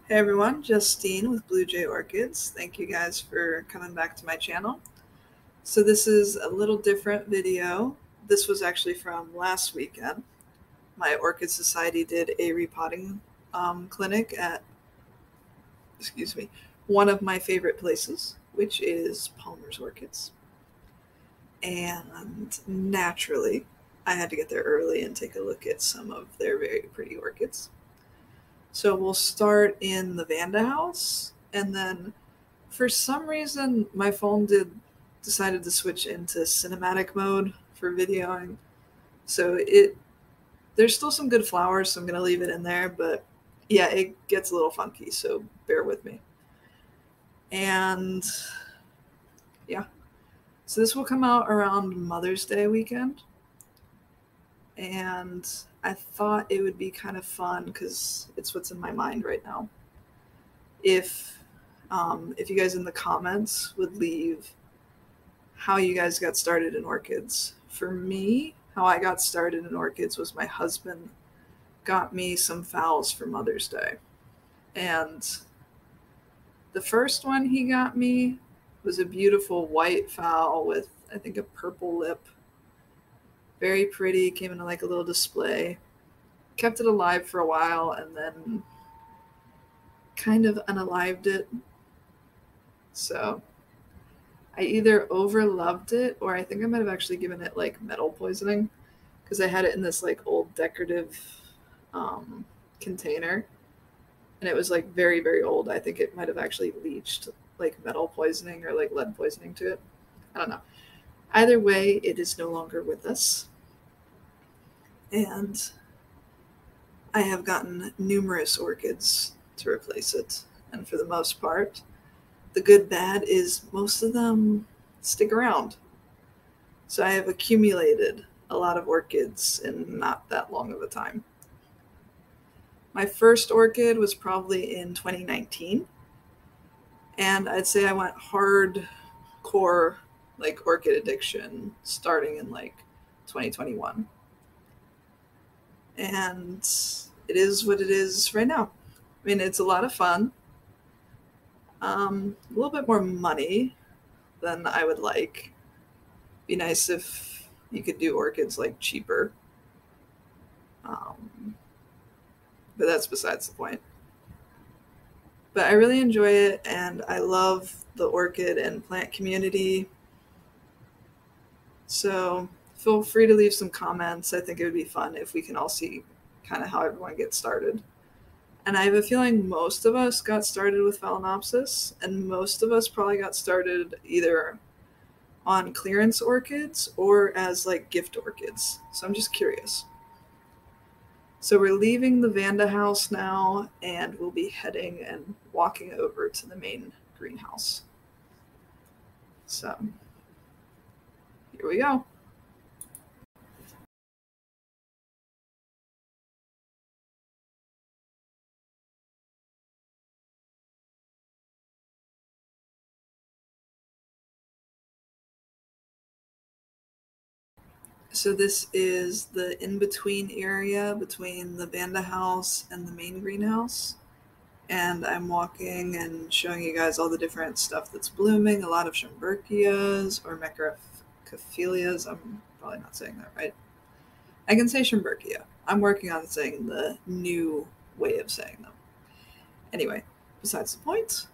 Hey everyone, Justine with Blue Jay Orchids. Thank you guys for coming back to my channel. So this is a little different video. This was actually from last weekend. My Orchid Society did a repotting clinic at, one of my favorite places, which is Palmers Orchids. And naturally, I had to get there early and take a look at some of their very pretty orchids. So we'll start in the Vanda house, and then for some reason my phone decided to switch into cinematic mode for videoing. So there's still some good flowers, so I'm gonna leave it in there, but yeah, it gets a little funky, so bear with me. And yeah, so this will come out around Mother's Day weekend, and I thought it would be kind of fun because it's what's in my mind right now. If you guys in the comments would leave how you guys got started in orchids. For me, how I got started in orchids was my husband got me some phals for Mother's Day. And the first one he got me was a beautiful white phal with, I think, a purple lip. Very pretty, came in like a little display. Kept it alive for a while and then kind of unalived it. So I either overloved it or I think I might have actually given it like metal poisoning because I had it in this like old decorative container and it was like very, very old. I think it might have actually leached like metal poisoning or like lead poisoning to it. I don't know. Either way, it is no longer with us. And I have gotten numerous orchids to replace it. And for the most part, the good bad is most of them stick around. So I have accumulated a lot of orchids in not that long of a time. My first orchid was probably in 2019. And I'd say I went hardcore like orchid addiction starting in like 2021. And it is what it is right now. I mean, it's a lot of fun. A little bit more money than I would like. Be nice if you could do orchids like cheaper. But that's besides the point. But I really enjoy it, and I love the orchid and plant community. So feel free to leave some comments. I think it would be fun if we can all see kind of how everyone gets started. And I have a feeling most of us got started with Phalaenopsis, and most of us probably got started either on clearance orchids or as like gift orchids. So I'm just curious. So we're leaving the Vanda house now, and we'll be heading and walking over to the main greenhouse. So here we go. So this is the in-between area between the Vanda house and the main greenhouse. And I'm walking and showing you guys all the different stuff that's blooming. A lot of Schomburgkias or Macrophilias. I'm probably not saying that right. I can say Schomburgkia. I'm working on saying the new way of saying them. Anyway, besides the point.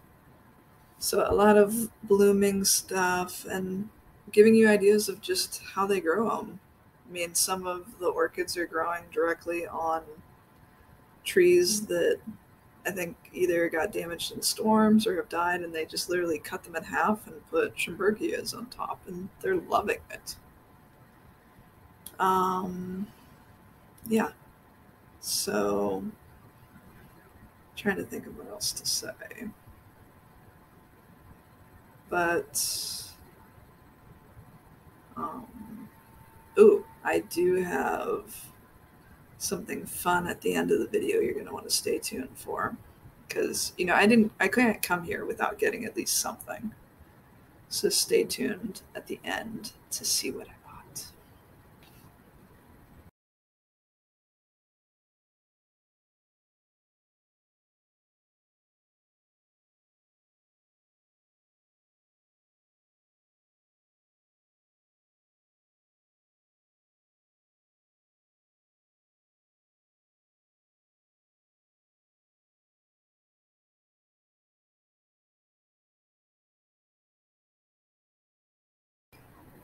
So a lot of blooming stuff and giving you ideas of just how they grow them. I mean, some of the orchids are growing directly on trees that I think either got damaged in storms or have died, and they just literally cut them in half and put Schomburgkias on top, and they're loving it. Yeah. So, trying to think of what else to say. But, ooh, I do have something fun at the end of the video you're going to want to stay tuned for. Because, you know, I couldn't come here without getting at least something. So stay tuned at the end to see what I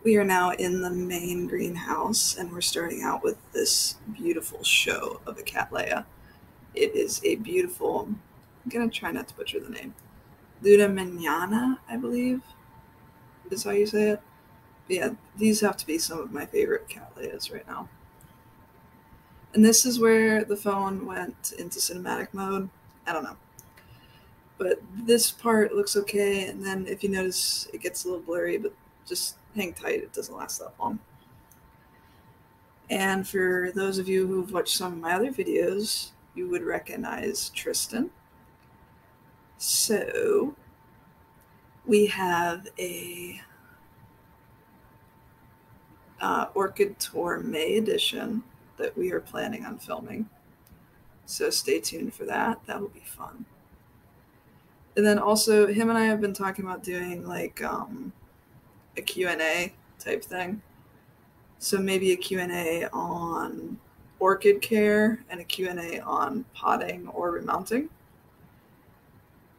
We are now in the main greenhouse, and we're starting out with this beautiful show of a Cattleya. It is a beautiful, I'm going to try not to butcher the name, Luna Manana, I believe, is how you say it. But yeah, these have to be some of my favorite Cattleyas right now. And this is where the phone went into cinematic mode. I don't know. But this part looks okay, and then if you notice, it gets a little blurry, but just hang tight, it doesn't last that long. And for those of you who've watched some of my other videos, you would recognize Tristan. So we have a Orchid Tour May edition that we are planning on filming. So stay tuned for that. That will be fun. And then also, him and I have been talking about doing like a Q&A type thing. So maybe a Q&A on orchid care and a Q&A on potting or remounting.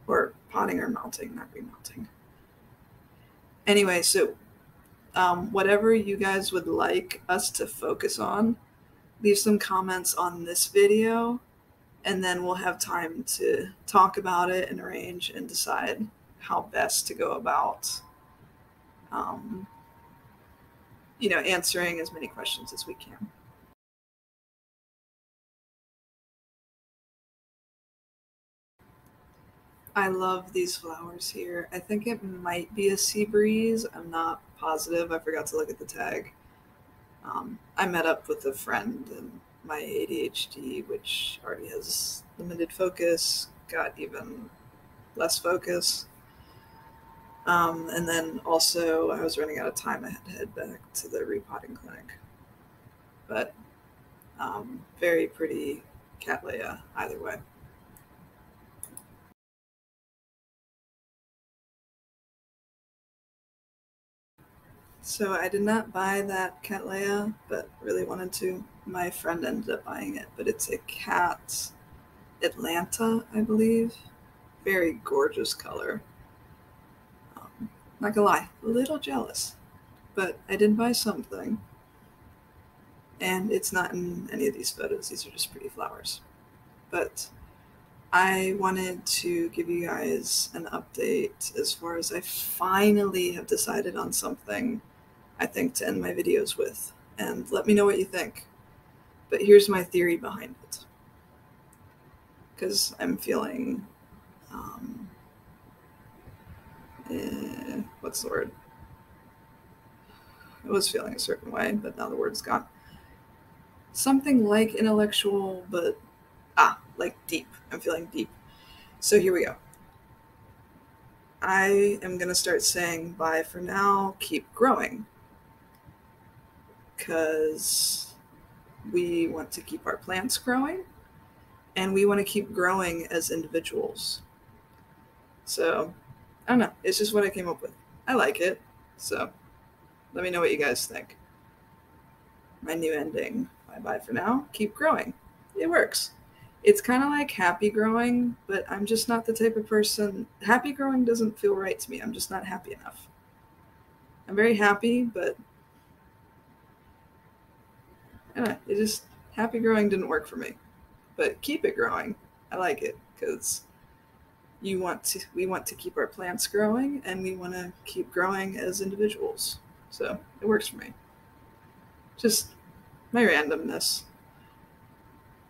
Or potting or mounting, not remounting. Anyway, so whatever you guys would like us to focus on, leave some comments on this video, and then we'll have time to talk about it and arrange and decide how best to go about answering as many questions as we can. I love these flowers here. I think it might be a sea breeze. I'm not positive. I forgot to look at the tag. I met up with a friend, and my ADHD, which already has limited focus, got even less focus. And then also, I was running out of time. I had to head back to the repotting clinic. But very pretty Cattleya either way. So I did not buy that Cattleya, but really wanted to. My friend ended up buying it, but it's a cat Atlanta, I believe. Very gorgeous color. Not gonna lie, a little jealous, but I did buy something, and it's not in any of these photos. These are just pretty flowers. But I wanted to give you guys an update as far as I finally have decided on something I think to end my videos with, and let me know what you think. But here's my theory behind it, because I'm feeling what's the word? I was feeling a certain way, but now the word's gone. Something like intellectual, but like deep. I'm feeling deep. So here we go. I am going to start saying bye for now, keep growing. Because we want to keep our plants growing, and we want to keep growing as individuals. So, I don't know. It's just what I came up with. I like it. So, let me know what you guys think. My new ending. Bye-bye for now. Keep growing. It works. It's kind of like happy growing, but I'm just not the type of person. Happy growing doesn't feel right to me. I'm just not happy enough. I'm very happy, but I don't know, it just, happy growing didn't work for me. But keep it growing. I like it because we want to keep our plants growing, and we want to keep growing as individuals. So it works for me. Just my randomness.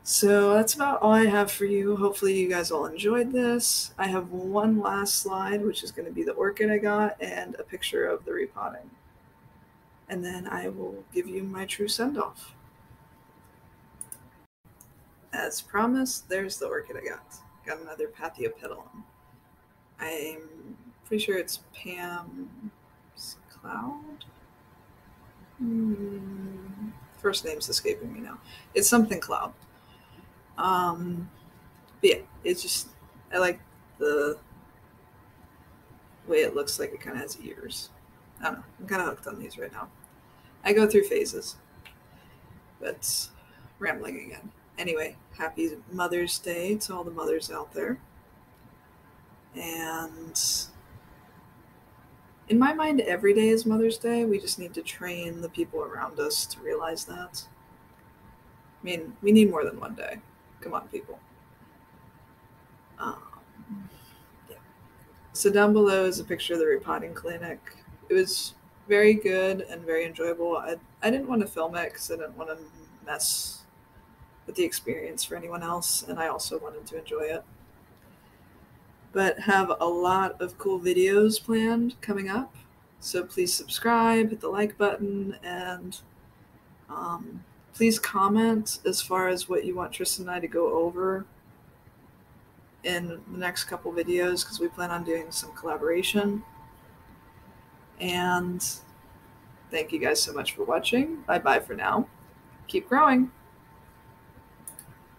So that's about all I have for you. Hopefully you guys all enjoyed this. I have one last slide, which is going to be the orchid I got and a picture of the repotting. And then I will give you my true send-off. As promised, there's the orchid I got. Got another Pathiopedilum. I'm pretty sure it's Pam's Cloud? First name's escaping me now. It's something Cloud. But yeah, it's just, I like the way it looks like it kind of has ears. I don't know. I'm kind of hooked on these right now. I go through phases. But rambling again. Anyway, happy Mother's Day to all the mothers out there. And In my mind, every day is Mother's Day. We just need to train the people around us to realize that. I mean, we need more than one day. Come on, people. Yeah. So down below is a picture of the repotting clinic. It was very good and very enjoyable. I didn't want to film it because I didn't want to mess with the experience for anyone else, and I also wanted to enjoy it. But have a lot of cool videos planned coming up. So please subscribe, hit the like button, and please comment as far as what you want Tristan and I to go over in the next couple videos, because we plan on doing some collaboration. And thank you guys so much for watching. Bye bye for now. Keep growing.